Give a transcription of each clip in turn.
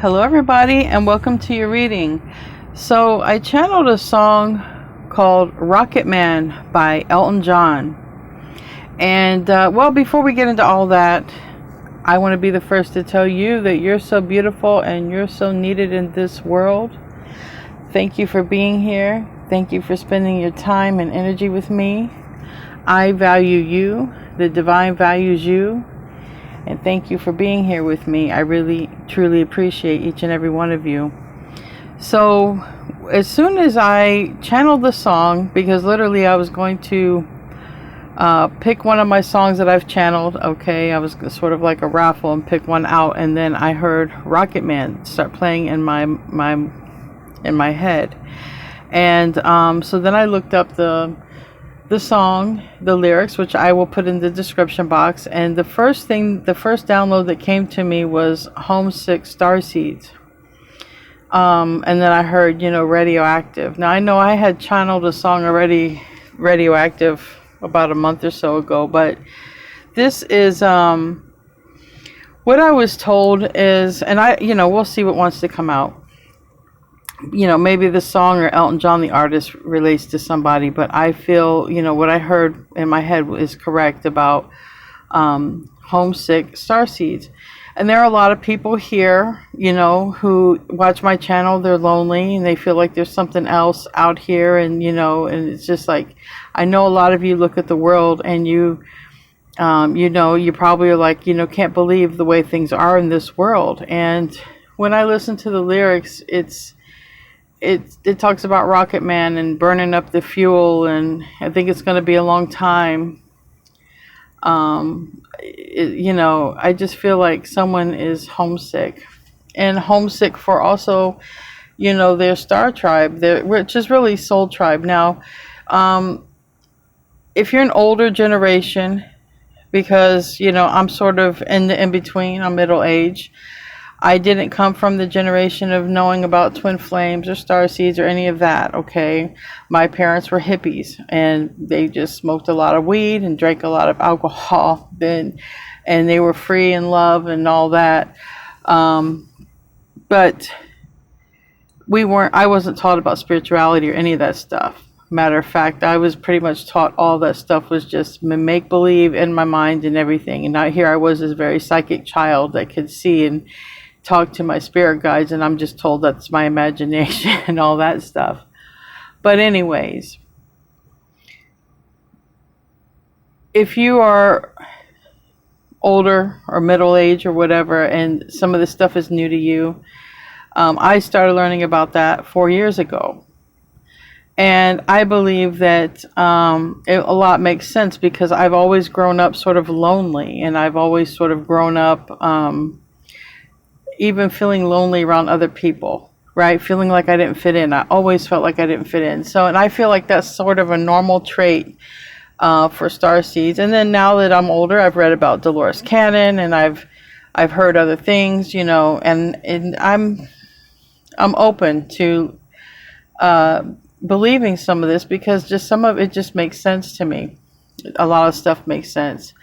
Hello, everybody, and welcome to your reading. So, I channeled a song called Rocket Man by Elton John. And, well, before we get into all that, I want to be the first to tell you that you're so beautiful and you're so needed in this world. Thank you for being here. Thank you for spending your time and energy with me. I value you. The divine values you. And thank you for being here with me. I really, truly appreciate each and every one of you. So, as soon as I channeled the song, because literally I was going to pick one of my songs that I've channeled, okay, I was sort of like a raffle and pick one out, and then I heard Rocket Man start playing in my head. And so then I looked up the song, the lyrics, which I will put in the description box, and the first download that came to me was Homesick Starseeds. And then I heard, Radioactive. Now I know I had channeled a song already, Radioactive, about a month or so ago, but this is what I was told is, and we'll see what wants to come out. Maybe the song or Elton John, the artist, relates to somebody, but I feel, what I heard in my head is correct about Homesick Starseeds. And there are a lot of people here, who watch my channel. They're lonely and they feel like there's something else out here. And, and it's just like, I know a lot of you look at the world and you probably are like, can't believe the way things are in this world. And when I listen to the lyrics, it talks about Rocket Man and burning up the fuel, and I think it's going to be a long time. I just feel like someone is homesick, and homesick for also, their star tribe, which is really soul tribe. Now, if you're an older generation, because, I'm sort of in the in-between, I'm middle age. I didn't come from the generation of knowing about twin flames or star seeds or any of that, okay? My parents were hippies, and they just smoked a lot of weed and drank a lot of alcohol, and they were free in love and all that. But I wasn't taught about spirituality or any of that stuff. Matter of fact, I was pretty much taught all that stuff was just make-believe in my mind and everything. And now here I was, this very psychic child that could see and talk to my spirit guides, and I'm just told that's my imagination and all that stuff. But anyways, if you are older or middle age or whatever, and some of this stuff is new to you, I started learning about that 4 years ago. And I believe that a lot makes sense, because I've always grown up sort of lonely, and I've always sort of grown up even feeling lonely around other people, right? Feeling like I didn't fit in. I always felt like I didn't fit in. So, and I feel like that's sort of a normal trait for starseeds. And then now that I'm older, I've read about Dolores Cannon, and I've heard other things, and I'm open to believing some of this, because just some of it just makes sense to me. A lot of stuff makes sense,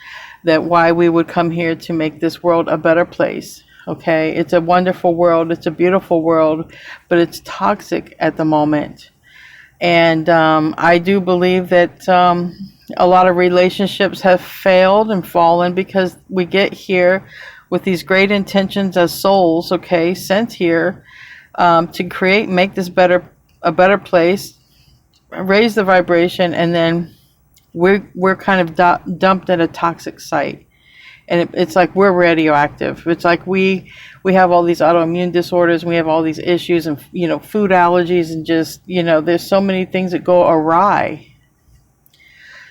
that why we would come here to make this world a better place. Okay, it's a wonderful world, it's a beautiful world, but it's toxic at the moment. And I do believe that a lot of relationships have failed and fallen, because we get here with these great intentions as souls, okay, sent here to make this a better place, raise the vibration, and then we're kind of dumped at a toxic site. And it's like we're radioactive. It's like we have all these autoimmune disorders, and we have all these issues, and food allergies, and just there's so many things that go awry.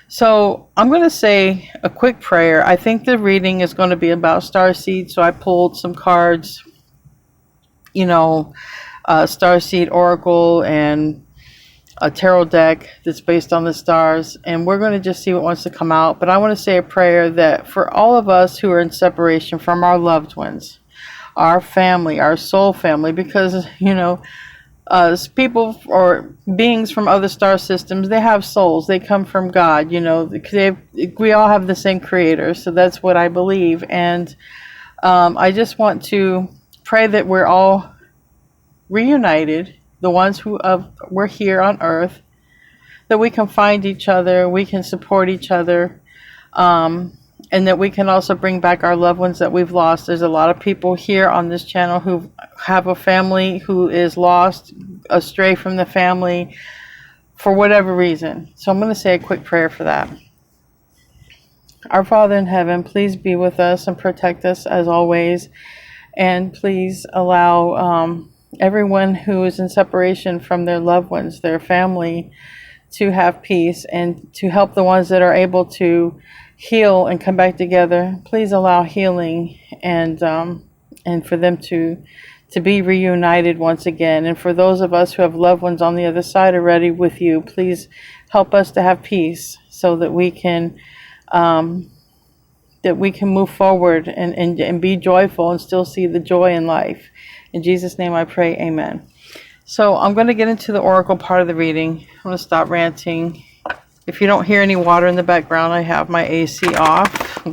So I'm going to say a quick prayer. I think the reading is going to be about starseed, so I pulled some cards, starseed oracle and a tarot deck that's based on the stars, and we're going to just see what wants to come out. But I want to say a prayer that for all of us who are in separation from our loved ones, our family, our soul family, because people or beings from other star systems, they have souls, they come from God, we all have the same creator. So that's what I believe. And I just want to pray that we're all reunited, the ones who we're here on earth, that we can find each other, we can support each other, and that we can also bring back our loved ones that we've lost. There's a lot of people here on this channel who have a family who is lost, astray from the family, for whatever reason. So I'm going to say a quick prayer for that. Our Father in heaven, please be with us and protect us as always. And please allow everyone who is in separation from their loved ones, their family, to have peace, and to help the ones that are able to heal and come back together. Please allow healing and for them to be reunited once again. And for those of us who have loved ones on the other side already with you, please help us to have peace so that we can move forward and be joyful and still see the joy in life. In Jesus' name I pray, amen. So I'm going to get into the oracle part of the reading. I'm going to stop ranting. If you don't hear any water in the background, I have my AC off.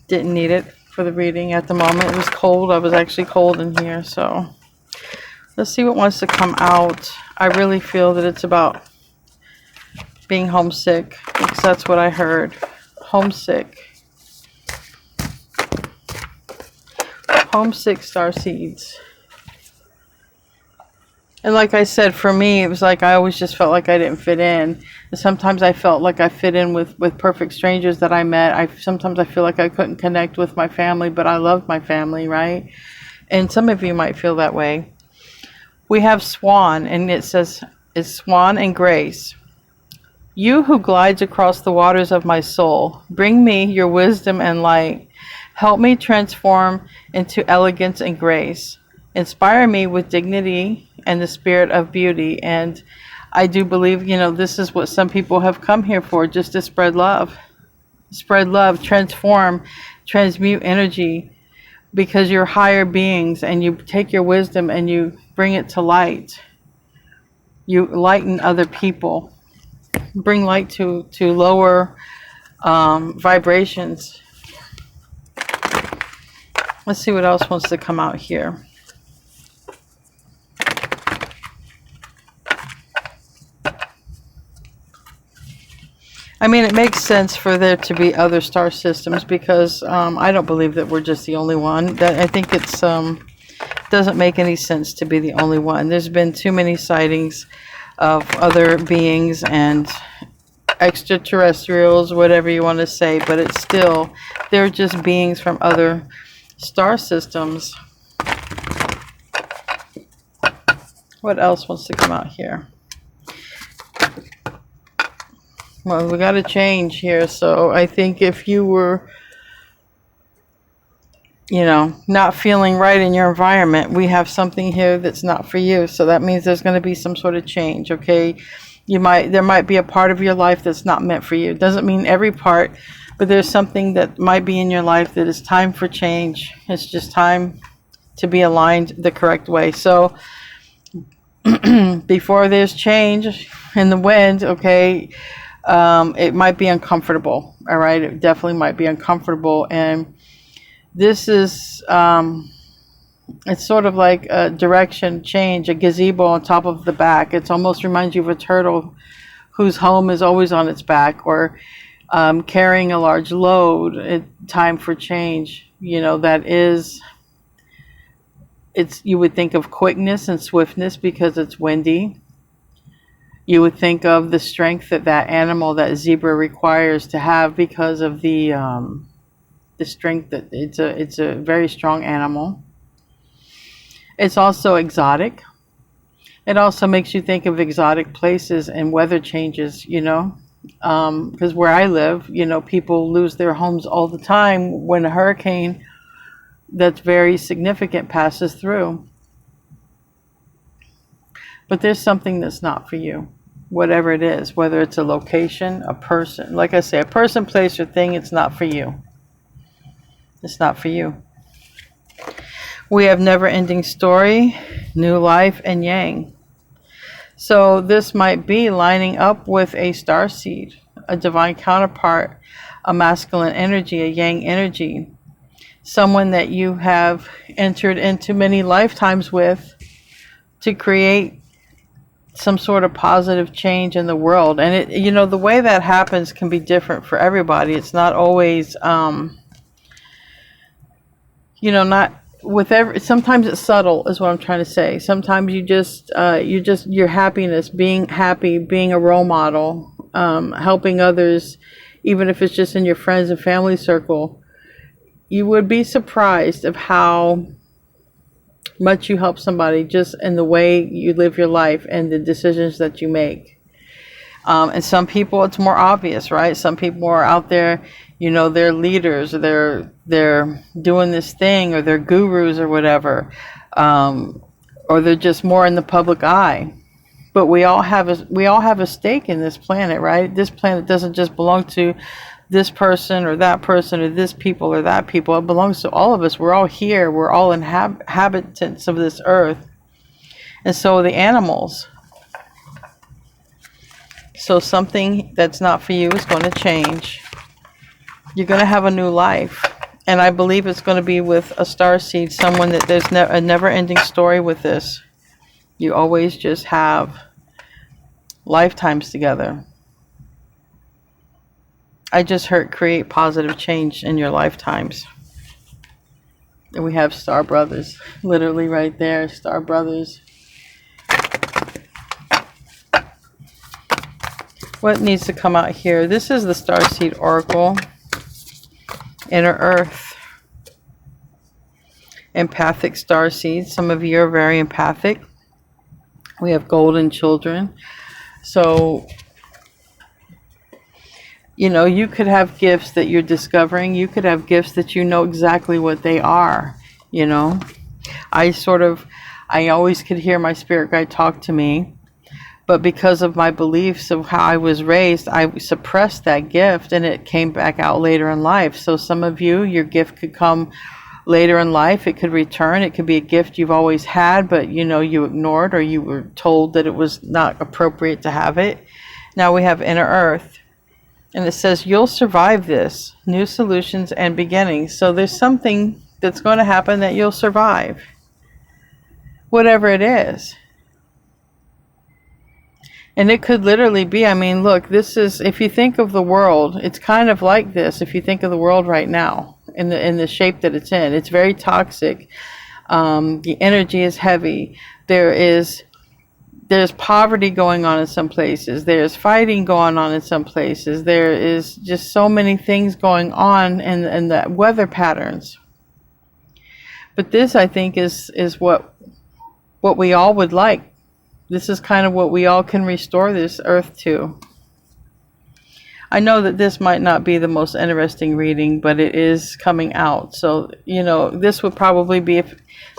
Didn't need it for the reading at the moment. It was cold. I was actually cold in here. So let's see what wants to come out. I really feel that it's about being homesick, because that's what I heard. Homesick. Homesick starseeds. And like I said, for me, it was like I always just felt like I didn't fit in. And sometimes I felt like I fit in with perfect strangers that I met. Sometimes I feel like I couldn't connect with my family, but I loved my family, right? And some of you might feel that way. We have Swan, and it says, it's Swan and Grace. You who glides across the waters of my soul, bring me your wisdom and light. Help me transform into elegance and grace. Inspire me with dignity and the spirit of beauty. And I do believe, this is what some people have come here for, just to spread love. Spread love, transform, transmute energy, because you're higher beings, and you take your wisdom and you bring it to light. You lighten other people. Bring light to lower vibrations. Let's see what else wants to come out here. I mean, it makes sense for there to be other star systems, because I don't believe that we're just the only one. That I think it's doesn't make any sense to be the only one. There's been too many sightings of other beings and extraterrestrials, whatever you want to say, but it's still, they're just beings from other star systems. What else wants to come out here? Well, we got to change here. So I think if you were, not feeling right in your environment, we have something here that's not for you. So that means there's going to be some sort of change. Okay. There might be a part of your life that's not meant for you. It doesn't mean every part, but there's something that might be in your life that is time for change. It's just time to be aligned the correct way. So before there's change in the wind, okay, it might be uncomfortable. All right. It definitely might be uncomfortable. And this is, it's sort of like a direction change, a gazebo on top of the back. It almost reminds you of a turtle whose home is always on its back, or carrying a large load. Time for change. That is, you would think of quickness and swiftness because it's windy. You would think of the strength that animal, that zebra, requires to have, because of the strength that it's a very strong animal. It's also exotic. It also makes you think of exotic places and weather changes, because where I live, people lose their homes all the time when a hurricane that's very significant passes through. But there's something that's not for you, whatever it is, whether it's a location, a person. Like I say, a person, place, or thing, it's not for you. It's not for you. We have never-ending story, new life, and yang. So this might be lining up with a starseed, a divine counterpart, a masculine energy, a yang energy. someone that you have entered into many lifetimes with to create some sort of positive change in the world. And it, you know, the way that happens can be different for everybody. It's not always, you know, not with every, sometimes it's subtle is what I'm trying to say. Sometimes your happiness, being happy, being a role model, helping others, even if it's just in your friends and family circle, you would be surprised of how much you help somebody just in the way you live your life and the decisions that you make. And some people, it's more obvious, right? Some people are out there, you know, they're leaders, or they're doing this thing, or they're gurus or whatever, or they're just more in the public eye. But we all have a stake in this planet, right? This planet doesn't just belong to this person or that person or this people or that people. It belongs to all of us. We're all here. We're all inhabitants of this earth. And so are the animals. So something that's not for you is going to change. You're going to have a new life. And I believe it's going to be with a starseed, someone that there's a never-ending story with this. You always just have lifetimes together. I just heard create positive change in your lifetimes. And we have star brothers, literally right there, star brothers. What needs to come out here? This is the Starseed Oracle. Inner Earth. Empathic starseeds. Some of you are very empathic. We have golden children. So, you know, you could have gifts that you're discovering. You could have gifts that you know exactly what they are, you know. I always could hear my spirit guide talk to me. But because of my beliefs of how I was raised, I suppressed that gift and it came back out later in life. So some of you, your gift could come later in life. It could return. It could be a gift you've always had, but you know, you ignored, or you were told that it was not appropriate to have it. Now we have Inner Earth. And it says, you'll survive this. New solutions and beginnings. So there's something that's going to happen that you'll survive. Whatever it is. And it could literally be, I mean, look, this is, if you think of the world, it's kind of like this. If you think of the world right now, in the shape that it's in, it's very toxic. The energy is heavy. There's poverty going on in some places. There's fighting going on in some places. There is just so many things going on in the weather patterns. But this, I think, is what we all would like. This is kind of what we all can restore this earth to. I know that this might not be the most interesting reading, but it is coming out. So, you know, this would probably be if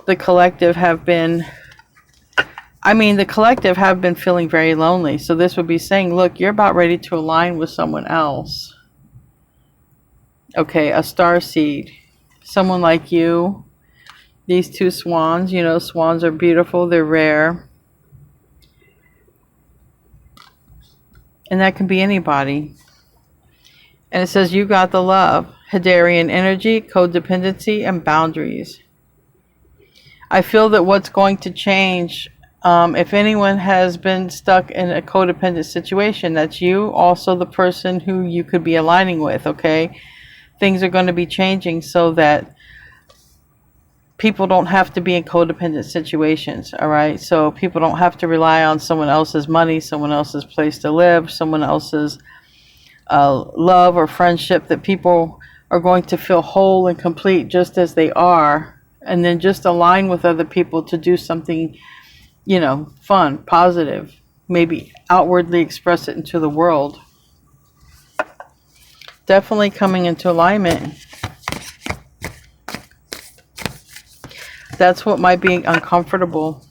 the collective have been... the collective have been feeling very lonely. So this would be saying, look, you're about ready to align with someone else. Okay, a starseed. Someone like you. These two swans, you know, swans are beautiful. They're rare. And that can be anybody. And it says, you got the love. Hadarian energy, codependency, and boundaries. I feel that what's going to change... if anyone has been stuck in a codependent situation, that's you, also the person who you could be aligning with, okay? Things are going to be changing so that people don't have to be in codependent situations, all right? So people don't have to rely on someone else's money, someone else's place to live, someone else's love or friendship, that people are going to feel whole and complete just as they are, and then just align with other people to do something, you know, fun, positive, maybe outwardly express it into the world. Definitely coming into alignment. That's what might be uncomfortable.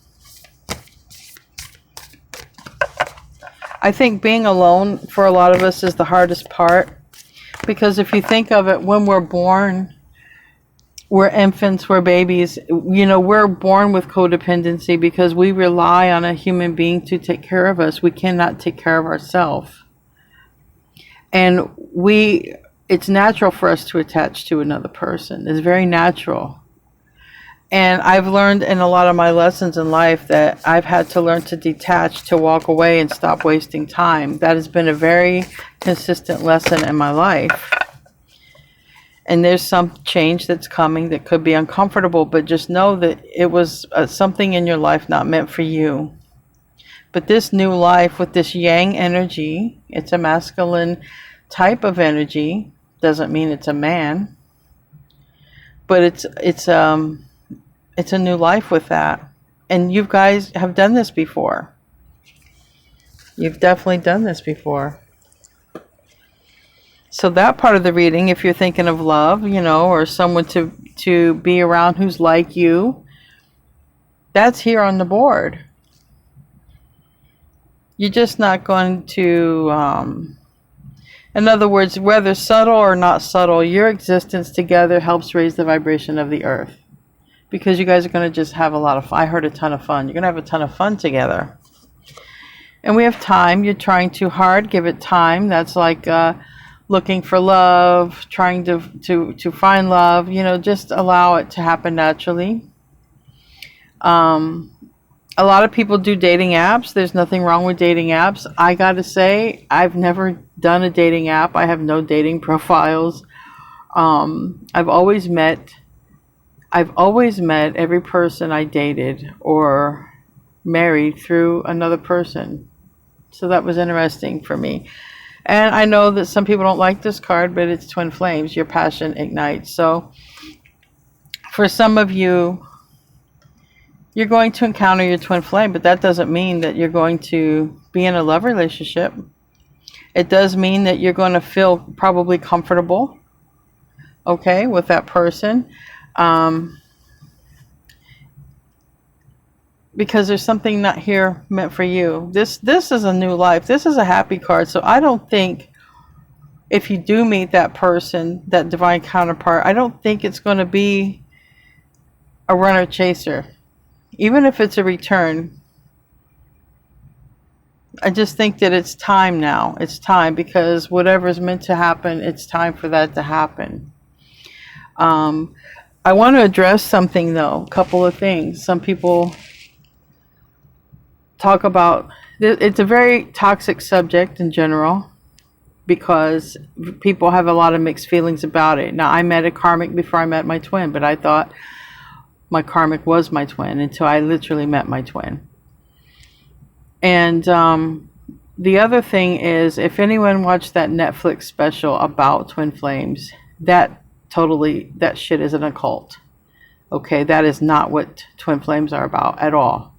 I think being alone for a lot of us is the hardest part. Because if you think of it, when we're born, we're infants, we're babies, you know, we're born with codependency because we rely on a human being to take care of us. We cannot take care of ourselves. And we it's natural for us to attach to another person. It's very natural. And I've learned in a lot of my lessons in life that I've had to learn to detach, to walk away and stop wasting time. That has been a very consistent lesson in my life. And there's some change that's coming that could be uncomfortable, but just know that it was something in your life not meant for you. But this new life with this yang energy, it's a masculine type of energy. Doesn't mean it's a man, but it's a new life with that. And you guys have done this before. You've definitely done this before. So that part of the reading, if you're thinking of love, or someone to be around who's like you, that's here on the board. You're just not going to, in other words, whether subtle or not subtle, your existence together helps raise the vibration of the earth. Because you guys are going to just have a lot of fun. I heard a ton of fun. You're going to have a ton of fun together. And we have time. You're trying too hard. Give it time. That's like looking for love, trying to find love. Just allow it to happen naturally. A lot of people do dating apps. There's nothing wrong with dating apps. I got to say, I've never done a dating app. I have no dating profiles. I've always met every person I dated or married through another person. So that was interesting for me. And I know that some people don't like this card, but it's twin flames. Your passion ignites. So for some of you, you're going to encounter your twin flame, but that doesn't mean that you're going to be in a love relationship. It does mean that you're going to feel probably comfortable, okay, with that person. Because there's something not here meant for you. This is a new life. This is a happy card. So I don't think if you do meet that person, that divine counterpart, I don't think it's going to be a runner chaser. Even if it's a return, I just think that it's time now. It's time, because whatever is meant to happen, it's time for that to happen. I want to address something, though. A couple of things. Some people talk about, it's a very toxic subject in general, because people have a lot of mixed feelings about it. Now, I met a karmic before I met my twin, but I thought my karmic was my twin until I literally met my twin. And the other thing is, if anyone watched that Netflix special about twin flames, that shit is an occult. Okay, that is not what twin flames are about at all.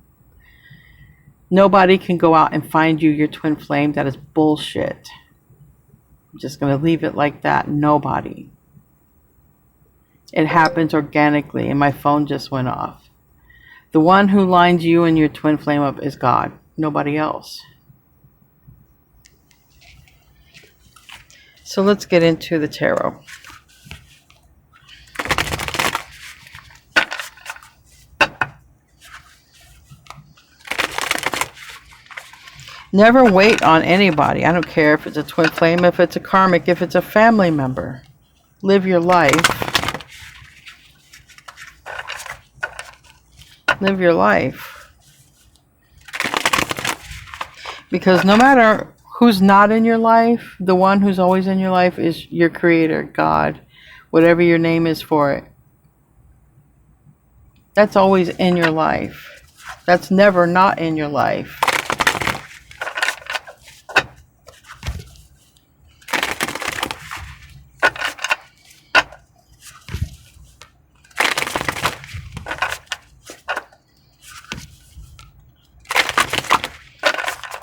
Nobody can go out and find you your twin flame. That is bullshit. I'm just going to leave it like that. Nobody. It happens organically, and my phone just went off. The one who lines you and your twin flame up is God, nobody else. So let's get into the tarot. Never wait on anybody. I don't care if it's a twin flame, if it's a karmic, if it's a family member. Live your life. Live your life. Because no matter who's not in your life, the one who's always in your life is your creator, God, whatever your name is for it. That's always in your life. That's never not in your life.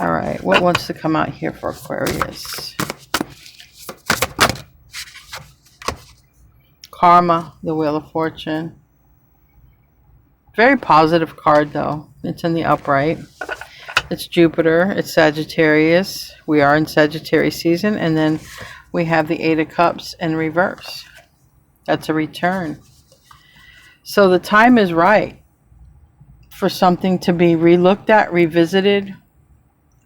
All right, what wants to come out here for Aquarius? Karma, the Wheel of Fortune. Very positive card, though. It's in the upright. It's Jupiter. It's Sagittarius. We are in Sagittarius season. And then we have the Eight of Cups in reverse. That's a return. So the time is right for something to be relooked at, revisited,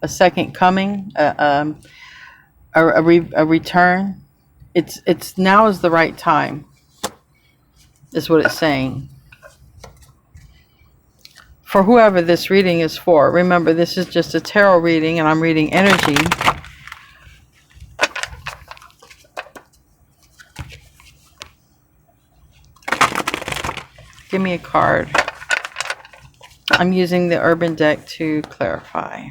a second coming, a return. It's now is the right time, is what it's saying. For whoever this reading is for. Remember, this is just a tarot reading and I'm reading energy. Give me a card. I'm using the Urban deck to clarify.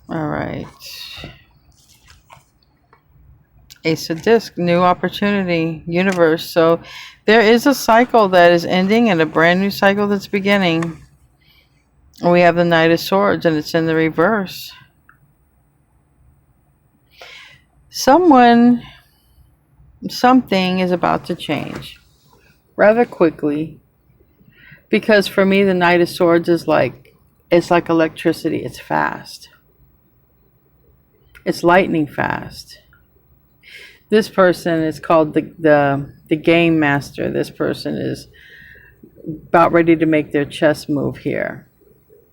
All right. Ace of Disc, new opportunity, universe. So there is a cycle that is ending and a brand new cycle that's beginning. We have the Knight of Swords and it's in the reverse. Something is about to change rather quickly. Because for me, the Knight of Swords is it's like electricity. It's fast. It's lightning fast. This person is called the game master. This person is about ready to make their chess move here.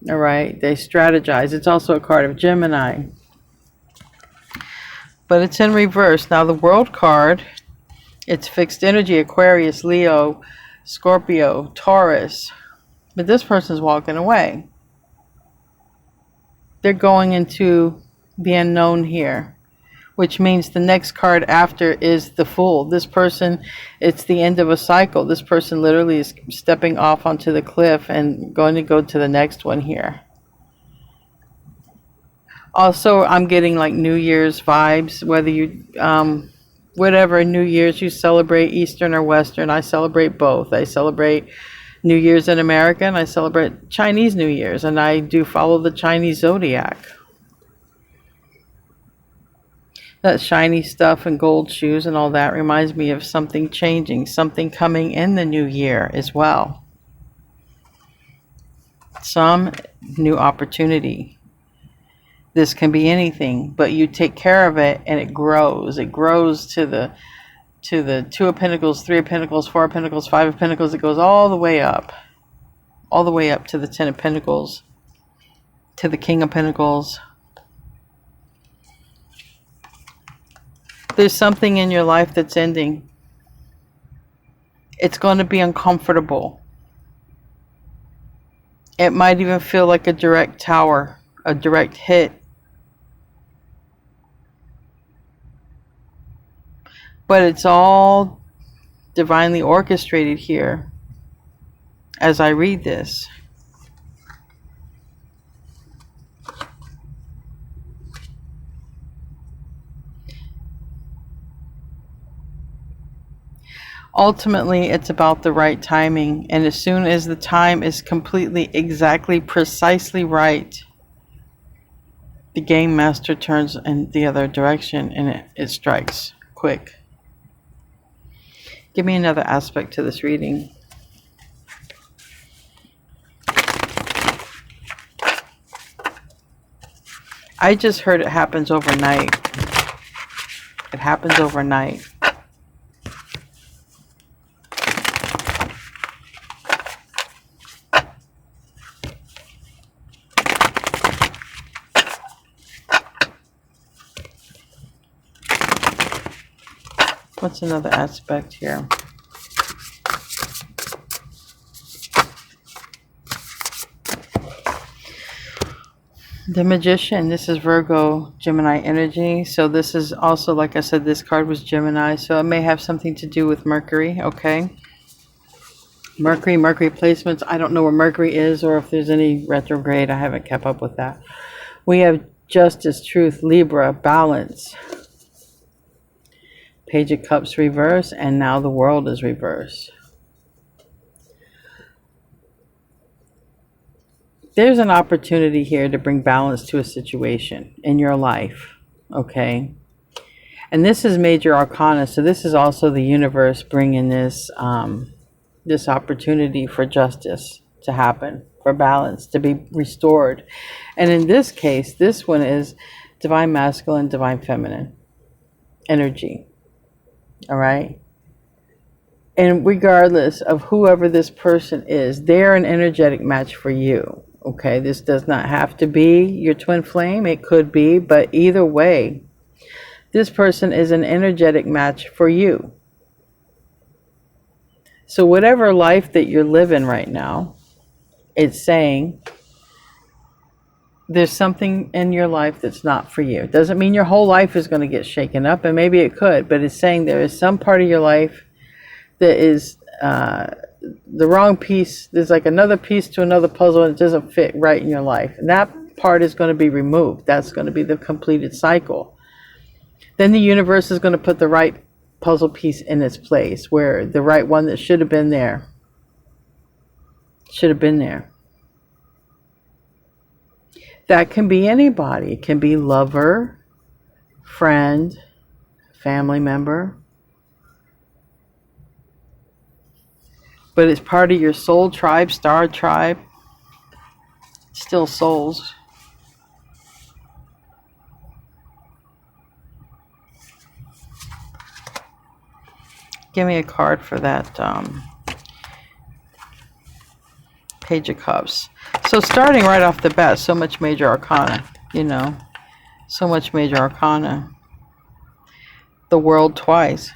All right. They strategize. It's also a card of Gemini. But it's in reverse. Now the World card, it's fixed energy, Aquarius, Leo, Scorpio, Taurus. But this person's walking away. They're going into the unknown here, which means the next card after is the Fool. This person, it's the end of a cycle. This person literally is stepping off onto the cliff and going to go to the next one here. Also, I'm getting like New Year's vibes, whether you, whatever New Year's you celebrate, Eastern or Western. I celebrate both. I celebrate New Year's in America and I celebrate Chinese New Year's, and I do follow the Chinese zodiac. That shiny stuff and gold shoes and all that reminds me of something changing, something coming in the new year as well. Some new opportunity. This can be anything, but you take care of it and it grows. It grows to the Two of Pentacles, Three of Pentacles, Four of Pentacles, Five of Pentacles. It goes all the way up. All the way up to the Ten of Pentacles, to the King of Pentacles. There's something in your life that's ending. It's going to be uncomfortable. It might even feel like a direct tower, a direct hit. But it's all divinely orchestrated here as I read this. Ultimately, it's about the right timing. And as soon as the time is completely, exactly, precisely right, the game master turns in the other direction and it strikes quick. Give me another aspect to this reading. I just heard it happens overnight. It happens overnight. What's another aspect here? The Magician. This is Virgo, Gemini energy. So this is also, like I said, this card was Gemini. So it may have something to do with Mercury, okay? Mercury placements. I don't know where Mercury is or if there's any retrograde. I haven't kept up with that. We have Justice, Truth, Libra, Balance. Page of Cups reverse, and now the World is reverse. There's an opportunity here to bring balance to a situation in your life, okay? And this is Major Arcana, so this is also the universe bringing this this opportunity for justice to happen, for balance to be restored. And in this case, this one is Divine Masculine, Divine Feminine energy. All right. And regardless of whoever this person is, they're an energetic match for you. Okay, this does not have to be your twin flame. It could be, but either way, this person is an energetic match for you. So whatever life that you're living right now, it's saying there's something in your life that's not for you. It doesn't mean your whole life is going to get shaken up, and maybe it could, but it's saying there is some part of your life that is the wrong piece. There's like another piece to another puzzle, and it doesn't fit right in your life. And that part is going to be removed. That's going to be the completed cycle. Then the universe is going to put the right puzzle piece in its place, where the right one that should have been there should have been there. That can be anybody. It can be lover, friend, family member. But it's part of your soul tribe, star tribe. Still souls. Give me a card for that Page of Cups. So starting right off the bat, so much major arcana, you know. So much major arcana. The World twice.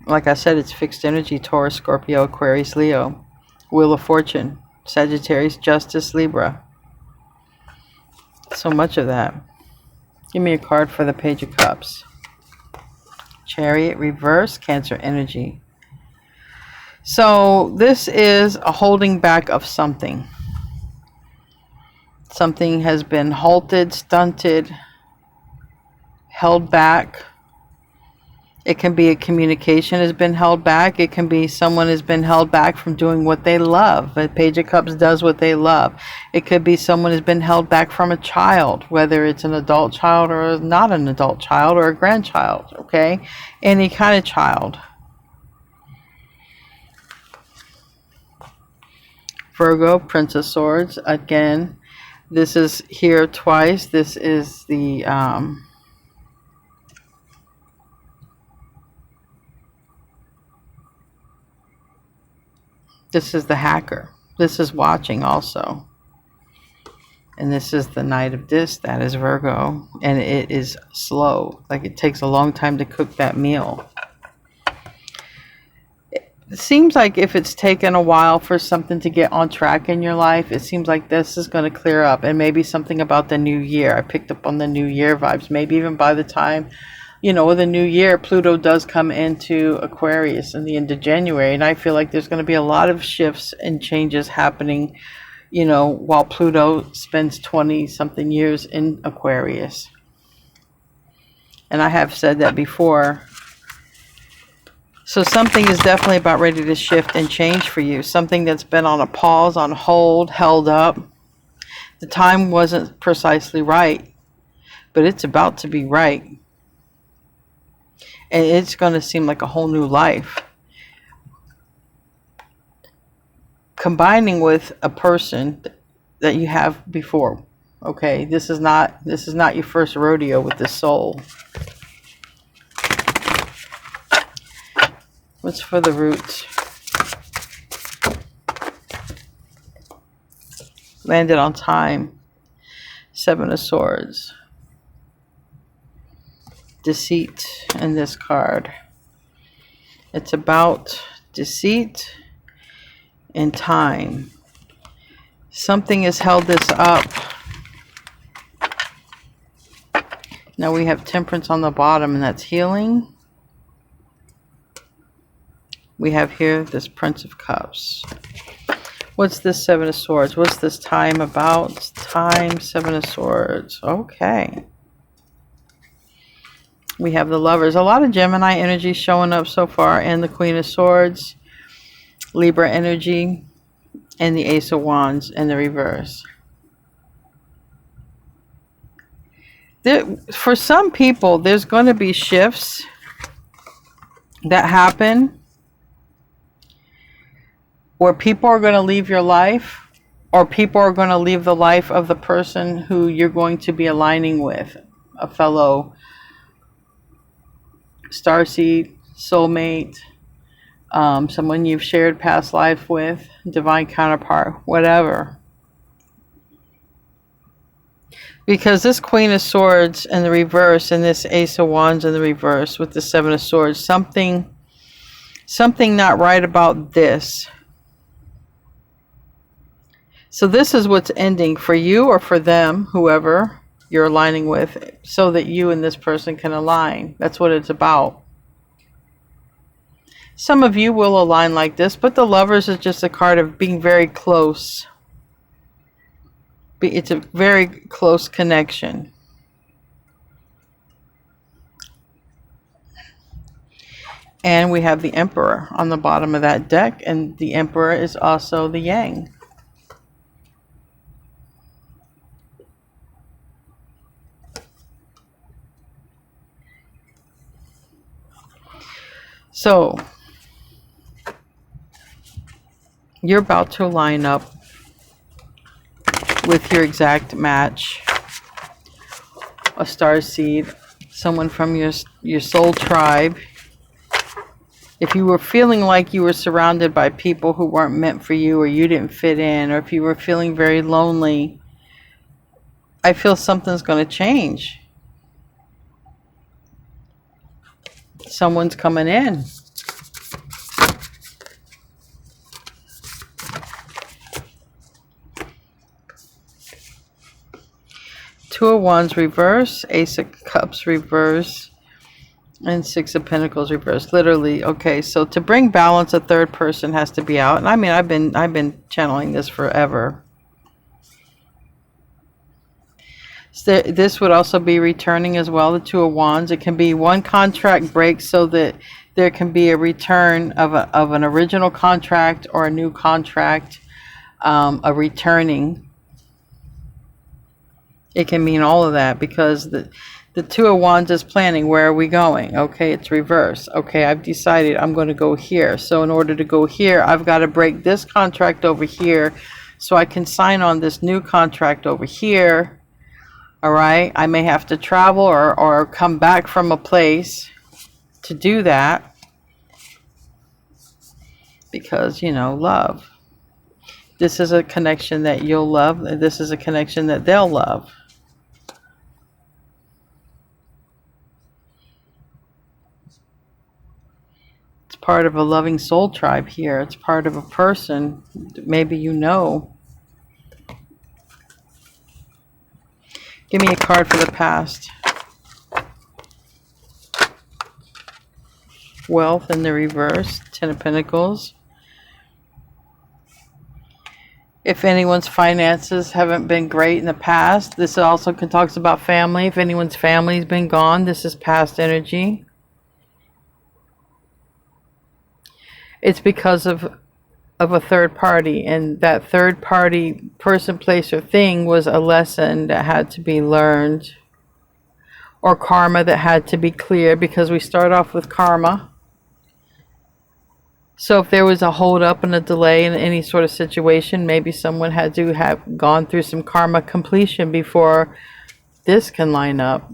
Like I said, it's fixed energy. Taurus, Scorpio, Aquarius, Leo. Wheel of Fortune. Sagittarius, Justice, Libra. So much of that. Give me a card for the Page of Cups. Chariot, reverse, Cancer energy. So this is a holding back of something. Something has been halted, stunted, held back. It can be a communication has been held back. It can be someone has been held back from doing what they love. The Page of Cups does what they love. It could be someone has been held back from a child, whether it's an adult child or not an adult child or a grandchild, okay? Any kind of child. Virgo, Prince of Swords. Again, this is here twice. This is the... This is the hacker. This is watching also. And this is the Knight of Discs. That is Virgo. And it is slow. Like it takes a long time to cook that meal. It seems like if it's taken a while for something to get on track in your life, it seems like this is going to clear up. And maybe something about the new year. I picked up on the new year vibes. Maybe even by the time... You know, the new year, Pluto does come into Aquarius in the end of January. And I feel like there's going to be a lot of shifts and changes happening, you know, while Pluto spends 20-something years in Aquarius. And I have said that before. So something is definitely about ready to shift and change for you. Something that's been on a pause, on hold, held up. The time wasn't precisely right, but it's about to be right. And it's going to seem like a whole new life. Combining with a person that you have before. Okay, this is not your first rodeo with the soul. What's for the roots? Landed on time. Seven of Swords. Deceit in this card. It's about deceit and time. Something has held this up. Now we have Temperance on the bottom, and that's healing. We have here this Prince of Cups. What's this Seven of Swords? What's this time about? Time, Seven of Swords. Okay. We have the Lovers. A lot of Gemini energy showing up so far. And the Queen of Swords. Libra energy. And the Ace of Wands in the reverse. For some people, there's going to be shifts that happen where people are going to leave your life, or people are going to leave the life of the person who you're going to be aligning with, a fellow starseed, soulmate, someone you've shared past life with, divine counterpart, whatever. Because this Queen of Swords in the reverse and this Ace of Wands in the reverse with the Seven of Swords, something not right about this. So this is what's ending for you or for them, whoever you're aligning with, so that you and this person can align. That's what it's about. Some of you will align like this, but the Lovers is just a card of being very close. It's a very close connection. And we have the Emperor on the bottom of that deck, and the Emperor is also the Yang. So, you're about to line up with your exact match, a star seed, someone from your soul tribe. If you were feeling like you were surrounded by people who weren't meant for you, or you didn't fit in, or if you were feeling very lonely, I feel something's going to change. Someone's coming in. Two of Wands reverse, Ace of Cups reverse, and Six of Pentacles reverse. Literally, okay, so to bring balance, a third person has to be out. And I mean, I've been channeling this forever. So this would also be returning as well, the Two of Wands. It can be one contract break so that there can be a return of an original contract or a new contract, a returning. It can mean all of that, because the Two of Wands is planning. Where are we going? Okay, it's reverse. Okay, I've decided I'm going to go here. So in order to go here, I've got to break this contract over here so I can sign on this new contract over here. All right, I may have to travel or come back from a place to do that, because, you know, love. This is a connection that you'll love. This is a connection that they'll love. It's part of a loving soul tribe here. It's part of a person that maybe you know. Give me a card for the past. Wealth in the reverse, Ten of Pentacles. If anyone's finances haven't been great in the past, this also talks about family. If anyone's family's been gone, this is past energy. It's because of a third party, and that third party person, place, or thing was a lesson that had to be learned, or karma that had to be cleared, because we start off with karma. So if there was a hold up and a delay in any sort of situation, maybe someone had to have gone through some karma completion before this can line up.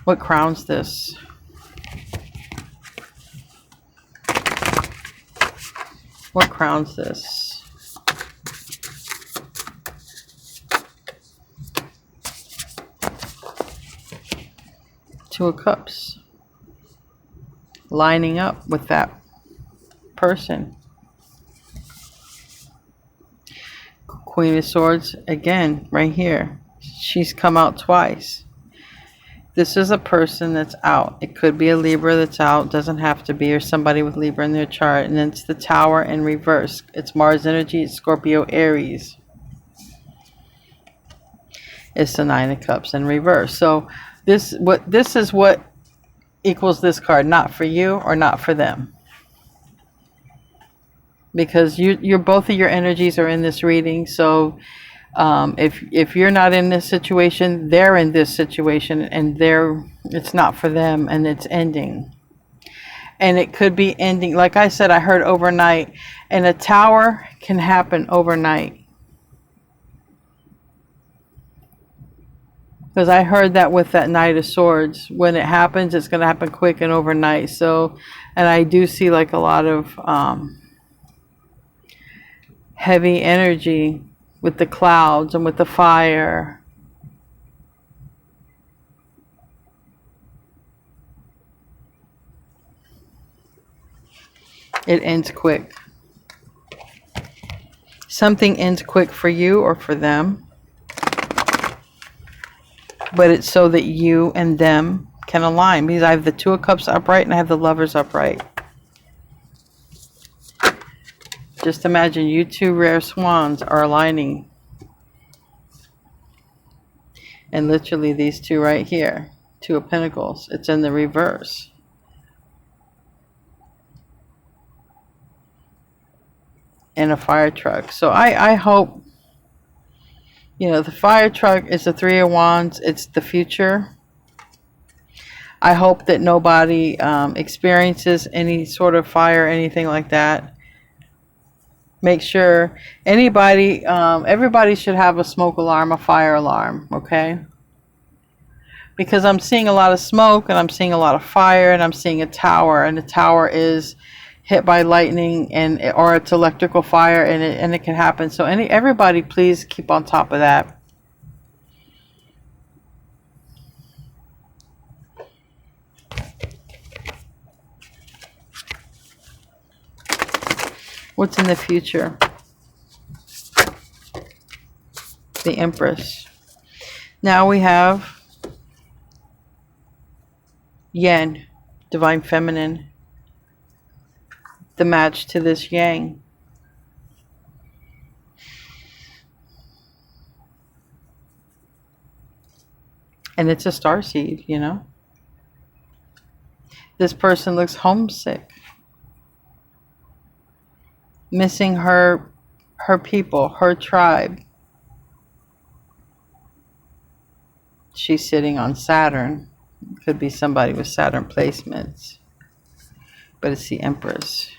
What crowns this? What crowns this? Two of Cups. Lining up with that person. Queen of Swords, again, right here. She's come out twice. This is a person that's out. It could be a Libra that's out. Doesn't have to be, or somebody with Libra in their chart. And it's the Tower in reverse. It's Mars energy. It's Scorpio, Aries. It's the Nine of Cups in reverse. So this is what equals this card. Not for you or not for them. Because you're both of your energies are in this reading. So if you're not in this situation, they're in this situation, and it's not for them, and it's ending. And it could be ending, like I said, I heard overnight, and a tower can happen overnight. Because I heard that with that Knight of Swords. When it happens, it's going to happen quick and overnight. So, and I do see like a lot of heavy energy with the clouds and with the fire. It ends quick. Something ends quick for you or for them. But it's so that you and them can align. Because I have the Two of Cups upright and I have the Lovers upright. Just imagine you two rare swans are aligning. And literally these two right here. Two of Pentacles. It's in the reverse. And a fire truck. So I hope, you know, the fire truck is the Three of Wands. It's the future. I hope that nobody experiences any sort of fire, anything like that. Make sure anybody, everybody should have a smoke alarm, a fire alarm, okay? Because I'm seeing a lot of smoke and I'm seeing a lot of fire and I'm seeing a tower, and the tower is hit by lightning and or it's electrical fire, and it can happen. So everybody please keep on top of that. What's in the future? The Empress. Now we have Yin, Divine Feminine. The match to this Yang. And it's a starseed, you know. This person looks homesick. Missing her people, her tribe. She's sitting on Saturn. Could be somebody with Saturn placements. But it's the Empress.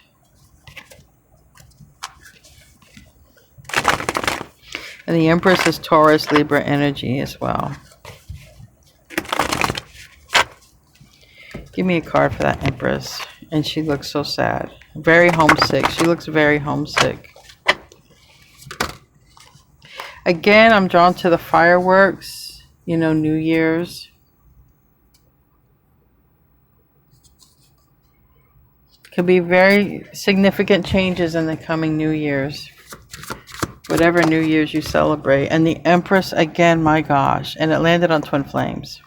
And the Empress is Taurus, Libra energy as well. Give me a card for that Empress. And she looks so sad. Very homesick. She looks very homesick. Again, I'm drawn to the fireworks. You know, New Year's. Could be very significant changes in the coming New Year's. Whatever New Year's you celebrate. And the Empress, again, my gosh. And it landed on Twin Flames.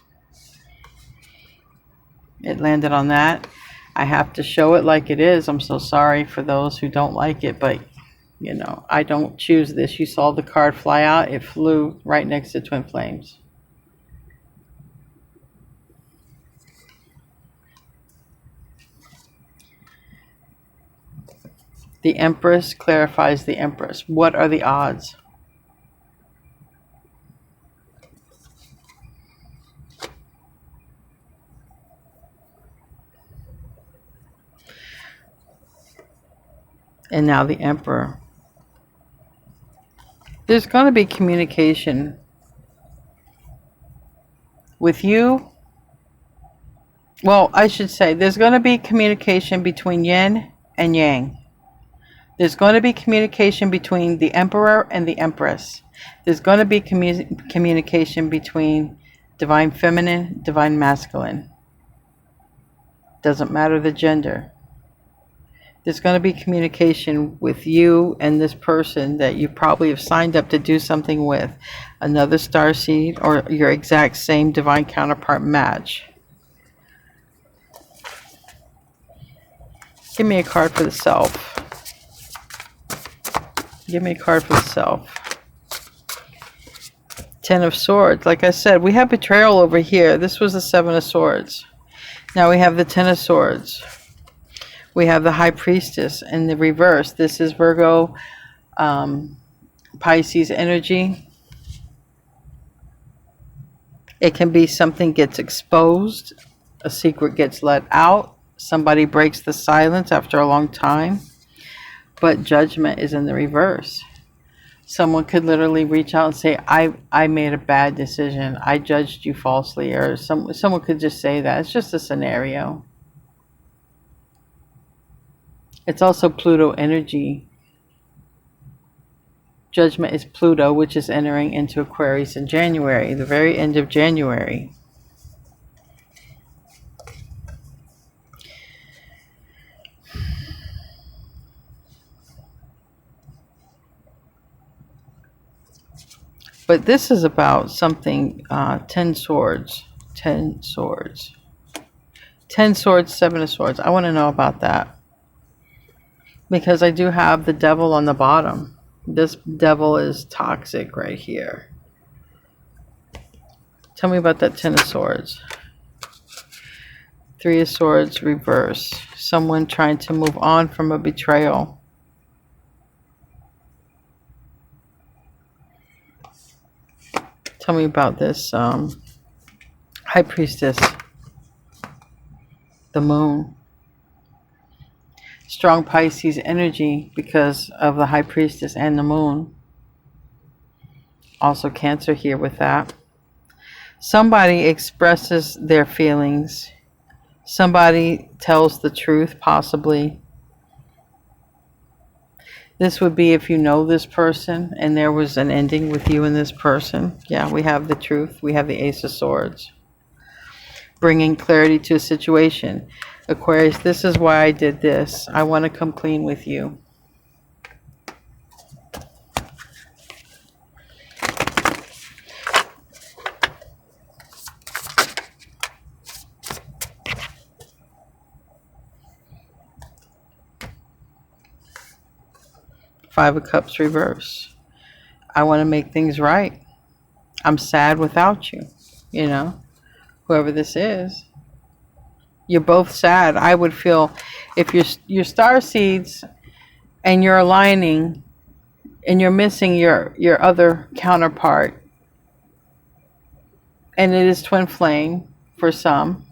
It landed on that. I have to show it like it is. I'm so sorry for those who don't like it. But, you know, I don't choose this. You saw the card fly out. It flew right next to Twin Flames. The Empress clarifies the Empress. What are the odds? And now the Emperor. There's going to be communication with you. Well, I should say there's going to be communication between Yin and Yang. There's going to be communication between the Emperor and the Empress. There's going to be communication between Divine Feminine, Divine Masculine. Doesn't matter the gender. There's going to be communication with you and this person that you probably have signed up to do something with. Another starseed or your exact same divine counterpart match. Give me a card for the self. Give me a card for the self. Ten of Swords. Like I said, we have betrayal over here. This was the Seven of Swords. Now we have the Ten of Swords. We have the High Priestess in the reverse. This is Virgo, Pisces energy. It can be something gets exposed. A secret gets let out. Somebody breaks the silence after a long time. But Judgment is in the reverse. Someone could literally reach out and say, I made a bad decision. I judged you falsely. Or someone could just say that. It's just a scenario. It's also Pluto energy. Judgment is Pluto, which is entering into Aquarius in January, the very end of January. But this is about something, 10 swords, 10 swords. 10 swords, 7 of swords. I want to know about that. Because I do have the devil on the bottom. This devil is toxic right here. Tell me about that 10 of swords. 3 of swords, reverse. Someone trying to move on from a betrayal. Tell me about this high priestess, the moon. Strong Pisces energy because of the high priestess and the moon. Also Cancer here with that. Somebody expresses their feelings. Somebody tells the truth, possibly. This would be if you know this person and there was an ending with you and this person. Yeah, we have the truth. We have the Ace of Swords. Bringing clarity to a situation. Aquarius, this is why I did this. I want to come clean with you. Five of Cups reverse. I want to make things right. I'm sad without you. You know, whoever this is. You're both sad. I would feel if you're star seeds and you're aligning and you're missing your other counterpart. And it is twin flame for some.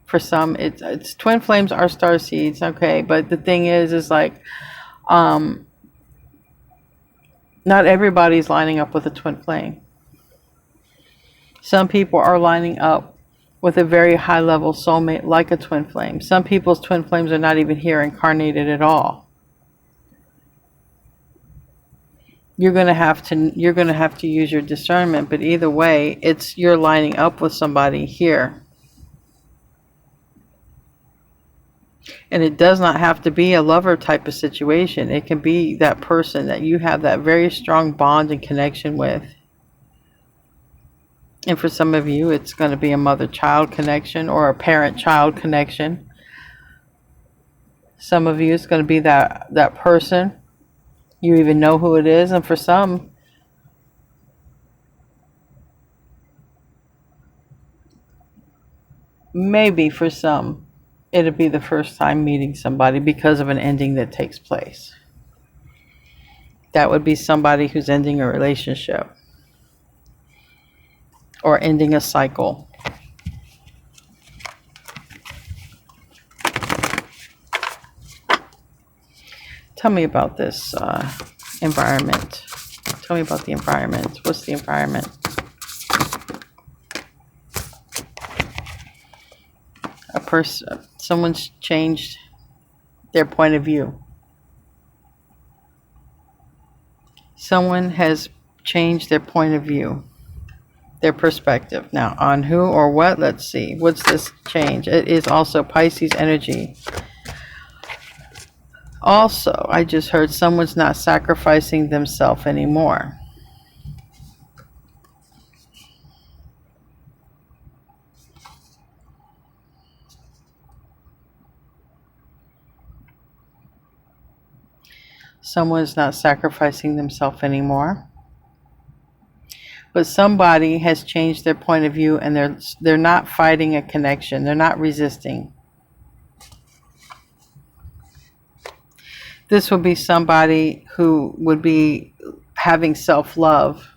For some, it's twin flames are star seeds, okay? But the thing is like, not everybody's lining up with a twin flame. Some people are lining up with a very high level soulmate like a twin flame. Some people's twin flames are not even here incarnated at all. You're going to have to use your discernment, but either way, you're lining up with somebody here. And it does not have to be a lover type of situation. It can be that person that you have that very strong bond and connection with. And for some of you, it's going to be a mother-child connection or a parent-child connection. Some of you, it's going to be that person. You even know who it is. And for some, maybe for some, it'll be the first time meeting somebody because of an ending that takes place. That would be somebody who's ending a relationship or ending a cycle. Tell me about this environment. Tell me about the environment. What's the environment? Someone's changed their point of view. Someone has changed their point of view, their perspective. Now, on who or what? Let's see. What's this change? It is also Pisces energy. Also, I just heard someone's not sacrificing themselves anymore. Someone's not sacrificing themselves anymore. But somebody has changed their point of view and they're not fighting a connection. They're not resisting. This would be somebody who would be having self-love.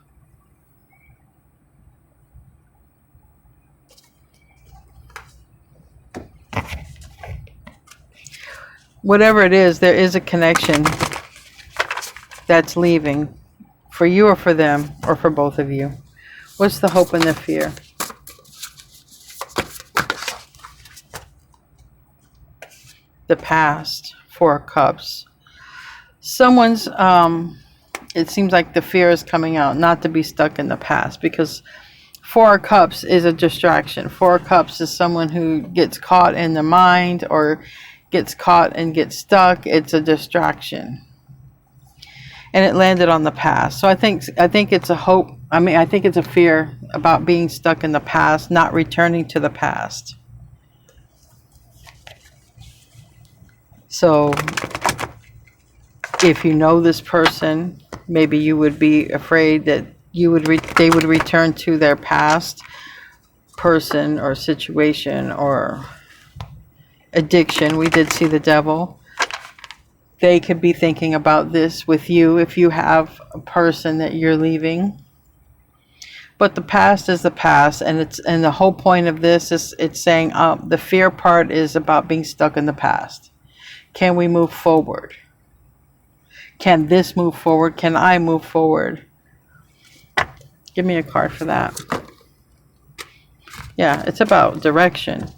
Whatever it is, there is a connection that's leaving For you or for them, or for both of you. What's the hope and the fear? The past, Four of Cups. Someone's, it seems like the fear is coming out, not to be stuck in the past, because Four of Cups is a distraction. Four of Cups is someone who gets caught in the mind or gets caught and gets stuck. It's a distraction. And it landed on the past. So I think it's a hope. I think it's a fear about being stuck in the past, not returning to the past. So if you know this person, maybe you would be afraid that they would return to their past person or situation or addiction. We did see the Devil. They could be thinking about this with you if you have a person that you're leaving. But the past is the past, and the whole point of this is it's saying the fear part is about being stuck in the past. Can we move forward? Can this move forward? Can I move forward? Give me a card for that. Yeah, it's about direction.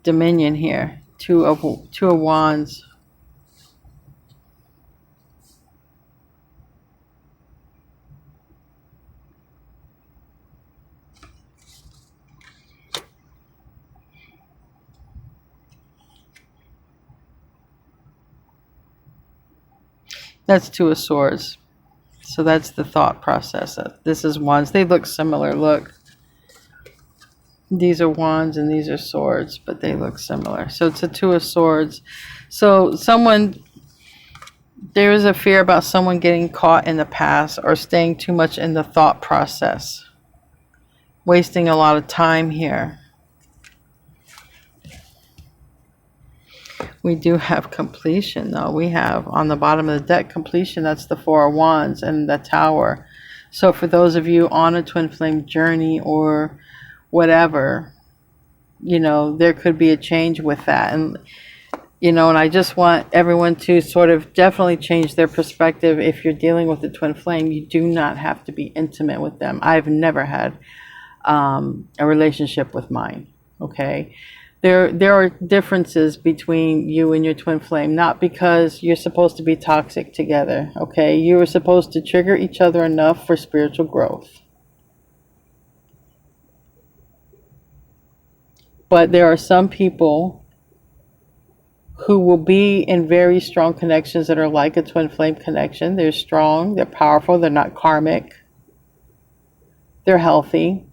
Dominion here. Two of Wands. That's Two of Swords. So that's the thought process. This is Wands. They look similar. Look. These are Wands and these are Swords, but they look similar. So it's a Two of Swords. So there is a fear about someone getting caught in the past or staying too much in the thought process. Wasting a lot of time here. We do have completion, though. We have on the bottom of the deck completion. That's the Four of Wands and the Tower. So for those of you on a twin flame journey or whatever, there could be a change with that. And, and I just want everyone to sort of definitely change their perspective. If you're dealing with a twin flame, you do not have to be intimate with them. I've never had a relationship with mine. Okay. There are differences between you and your twin flame, not because you're supposed to be toxic together, okay? You are supposed to trigger each other enough for spiritual growth. But there are some people who will be in very strong connections that are like a twin flame connection. They're strong, they're powerful, they're not karmic, they're healthy.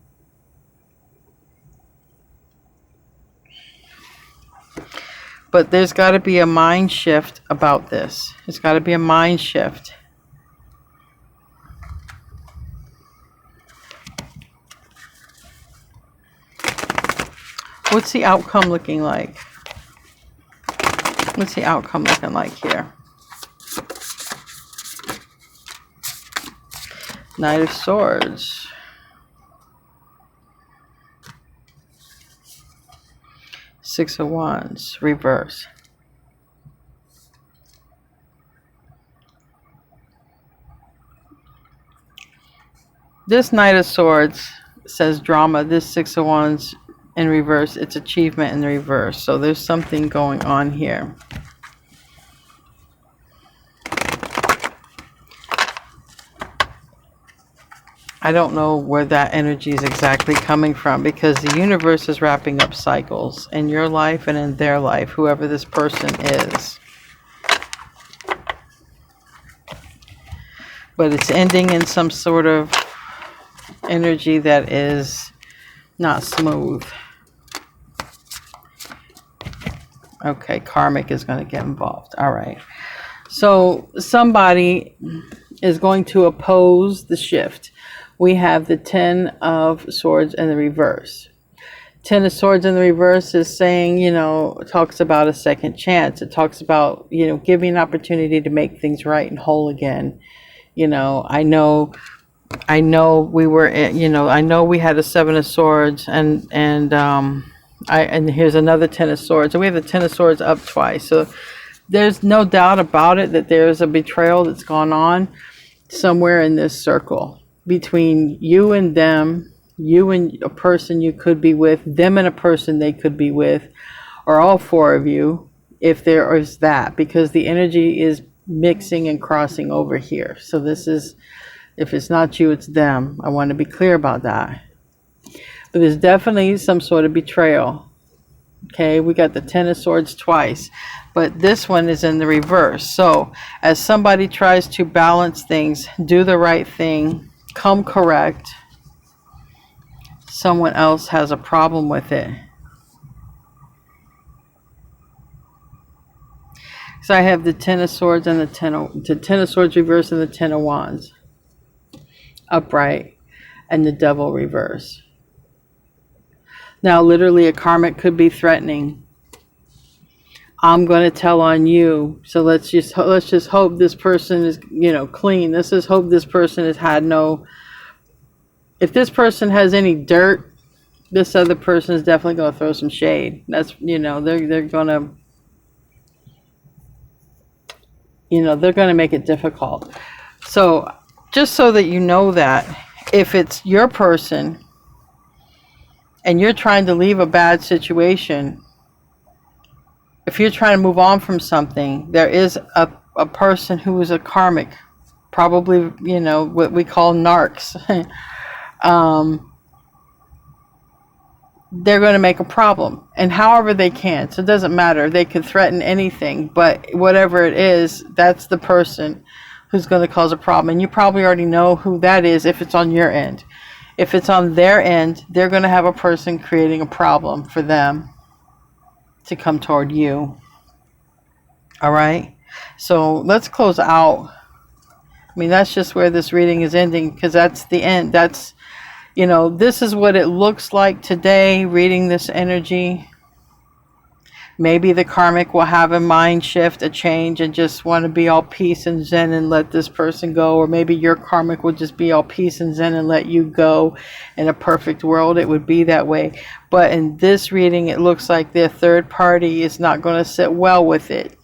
But there's got to be a mind shift about this. There's got to be a mind shift. What's the outcome looking like? What's the outcome looking like here? Knight of Swords. Six of Wands, reverse. This Knight of Swords says drama. This Six of Wands in reverse, it's achievement in the reverse. So there's something going on here. I don't know where that energy is exactly coming from, because the universe is wrapping up cycles in your life and in their life, whoever this person is. But it's ending in some sort of energy that is not smooth. Okay, karmic is going to get involved. All right. So somebody is going to oppose the shift. We have the Ten of Swords in the reverse. Ten of Swords in the reverse is saying, it talks about a second chance. It talks about, giving an opportunity to make things right and whole again. I know we were, I know we had a Seven of Swords and here's another Ten of Swords. So we have the Ten of Swords up twice. So there's no doubt about it that there's a betrayal that's gone on. somewhere in this circle between you and them, you and a person you could be with, them and a person they could be with, or all four of you, if there is that, because the energy is mixing and crossing over here. So this is, if it's not you, it's them. I want to be clear about that. But there's definitely some sort of betrayal. Okay, we got the Ten of Swords twice, but this one is in the reverse. So as somebody tries to balance things, do the right thing, come correct, someone else has a problem with it. So I have the Ten of Swords and the Ten of Swords reverse and the Ten of Wands upright and the Devil reverse. Now literally a karmic could be threatening. I'm going to tell on you. So let's just hope this person is, clean. Let's just hope this person has had no, if this person has any dirt, this other person is definitely going to throw some shade. That's, they're going to, they're going to make it difficult. So just so that you know that if it's your person and you're trying to leave a bad situation, if you're trying to move on from something, there is a person who is a karmic, probably, what we call narcs. They're going to make a problem, and however they can. So it doesn't matter. They could threaten anything, but whatever it is, that's the person who's going to cause a problem. And you probably already know who that is if it's on your end. If it's on their end, they're going to have a person creating a problem for them to come toward you. All right. So let's close out. I mean, that's just where this reading is ending, because that's the end. That's, this is what it looks like today, reading this energy. Maybe the karmic will have a mind shift, a change, and just want to be all peace and zen and let this person go. Or maybe your karmic will just be all peace and zen and let you go. In a perfect world, it would be that way. But in this reading, it looks like the third party is not going to sit well with it.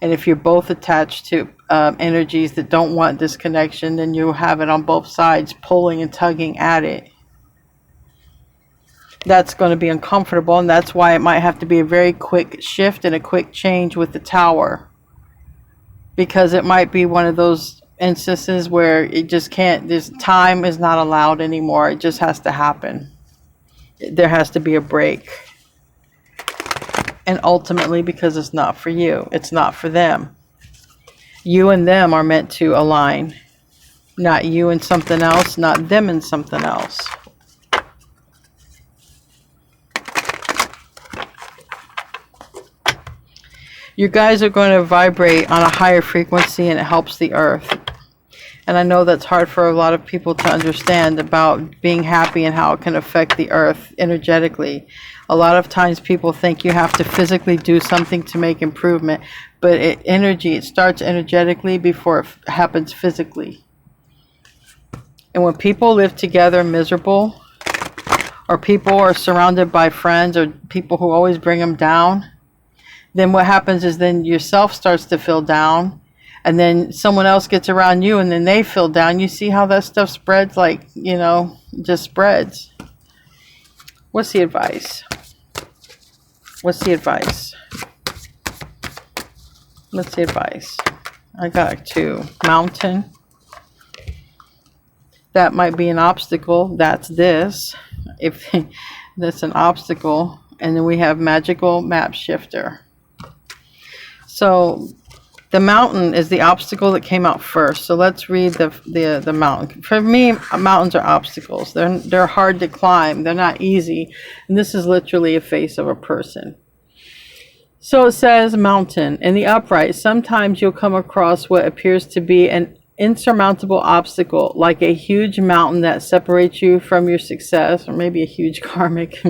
And if you're both attached to energies that don't want this connection, then you'll have it on both sides, pulling and tugging at it. That's going to be uncomfortable, and that's why it might have to be a very quick shift and a quick change with the Tower. Because it might be one of those instances where it just can't, this time is not allowed anymore. It just has to happen. There has to be a break. And ultimately, because it's not for you, it's not for them. You and them are meant to align. Not you and something else, not them and something else. You guys are going to vibrate on a higher frequency, and it helps the earth. And I know that's hard for a lot of people to understand about being happy and how it can affect the earth energetically. A lot of times people think you have to physically do something to make improvement, but it starts energetically before it happens physically. And when people live together miserable, or people are surrounded by friends or people who always bring them down, then what happens is then yourself starts to feel down, and then someone else gets around you and then they feel down. You see how that stuff spreads, like, just spreads. What's the advice? What's the advice? What's the advice? I got 2. Mountain. That might be an obstacle. That's this. If that's an obstacle. And then we have magical map shifter. So the mountain is the obstacle that came out first. So let's read the mountain. For me, mountains are obstacles. They're hard to climb. They're not easy. And this is literally a face of a person. So it says mountain. In the upright, sometimes you'll come across what appears to be an insurmountable obstacle, like a huge mountain that separates you from your success, or maybe a huge karmic.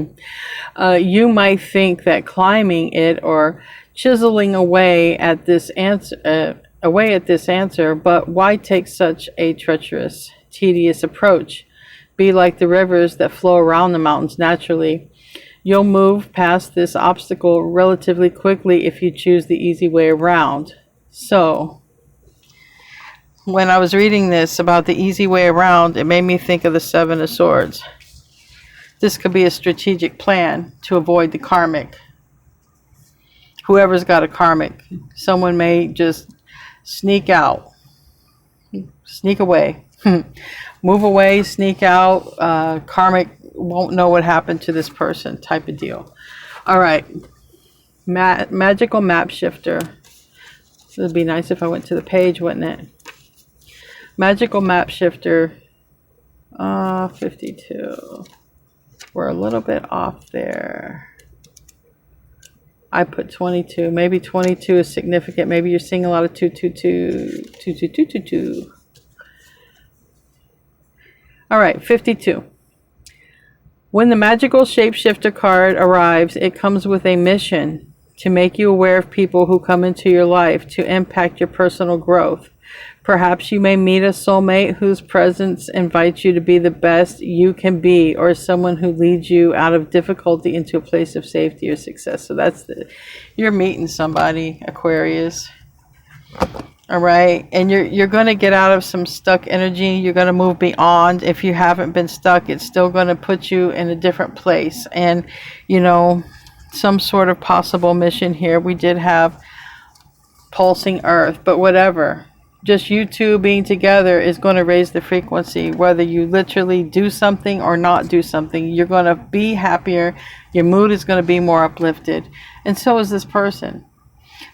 You might think that climbing it or chiseling away at this answer, but why take such a treacherous, tedious approach? Be like the rivers that flow around the mountains naturally. You'll move past this obstacle relatively quickly if you choose the easy way around. So, when I was reading this about the easy way around, it made me think of the Seven of Swords. This could be a strategic plan to avoid the karmic. Whoever's got a karmic, someone may just sneak out, sneak away, move away, sneak out. Karmic won't know what happened to this person, type of deal. All right, magical map shifter. It would be nice if I went to the page, wouldn't it? Magical map shifter, 52. We're a little bit off there. I put 22. Maybe 22 is significant. Maybe you're seeing a lot of 222, 22222. All right, 52. When the magical shapeshifter card arrives, it comes with a mission to make you aware of people who come into your life to impact your personal growth. Perhaps you may meet a soulmate whose presence invites you to be the best you can be, or someone who leads you out of difficulty into a place of safety or success. So you're meeting somebody, Aquarius. All right, and you're going to get out of some stuck energy. You're going to move beyond. If you haven't been stuck, it's still going to put you in a different place. And, you know, some sort of possible mission here. We did have pulsing earth, but whatever. Just you two being together is going to raise the frequency. Whether you literally do something or not do something, you're going to be happier. Your mood is going to be more uplifted. And so is this person.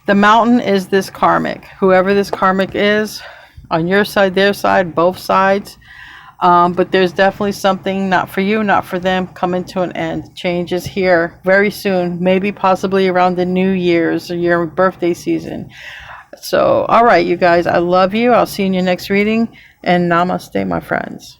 The mountain is this karmic. Whoever this karmic is, on your side, their side, both sides. But there's definitely something, not for you, not for them, coming to an end. Change is here very soon. Maybe possibly around the New Year's or your birthday season. So, all right, you guys, I love you. I'll see you in your next reading. And namaste, my friends.